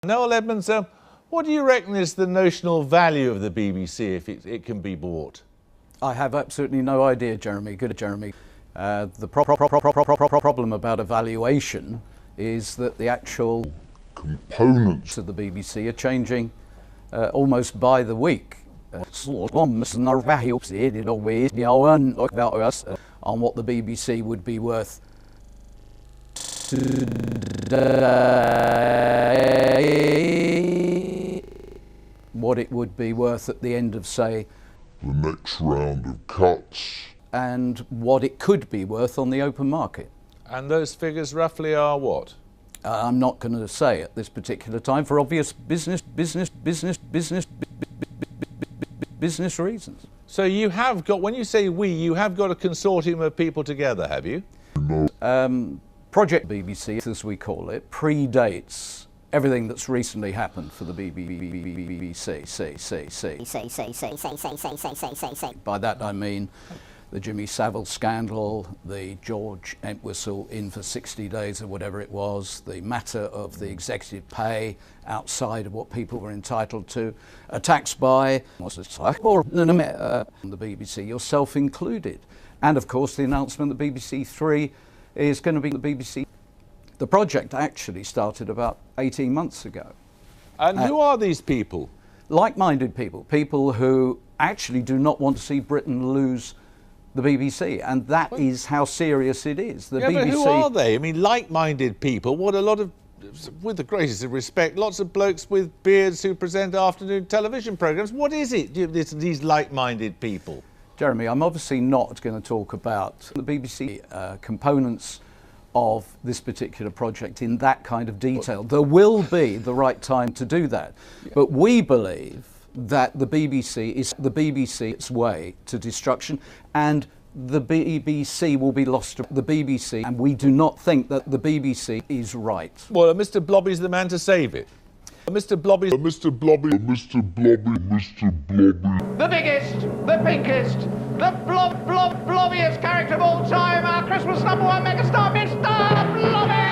Noel Edmonds, what do you reckon is the notional value of the BBC if it can be bought? I have absolutely no idea, Jeremy. Good, Jeremy. The problem about evaluation is that the actual components of the BBC are changing almost by the week. On what the BBC would be worth today, what it would be worth at the end of, say, the next round of cuts, and what it could be worth on the open market. And those figures roughly are what? I'm not going to say at this particular time for obvious business reasons. So you have got, when you say we, you have got a consortium of people together, have you? Project BBC, as we call it, predates everything that's recently happened for the BBC. By that I mean the Jimmy Savile scandal, the George Entwistle in for 60 days or whatever it was, the matter of the executive pay outside of what people were entitled to, attacks by the BBC, yourself included. And of course the announcement that BBC Three is going to be the BBC. The project actually started about 18 months ago. And who are these people? Like-minded people, people who actually do not want to see Britain lose the BBC, and that is how serious it is. The BBC. But who are they? I mean, like-minded people. What a lot of, with the greatest of respect, lots of blokes with beards who present afternoon television programmes. What is it, these like-minded people? Jeremy, I'm obviously not going to talk about the BBC components of this particular project in that kind of detail. There will be the right time to do that. Yeah. But we believe that the BBC is the BBC's way to destruction, and the BBC will be lost to the BBC, and we do not think that the BBC is right. Well, Mr. Blobby's the man to save it. Mr. Blobby. Mr. Blobby. Mr. Blobby. Mr. Blobby. The biggest, the pinkest, the blobbiest character of all time, our Christmas #1 megastar, Mr. Blobby!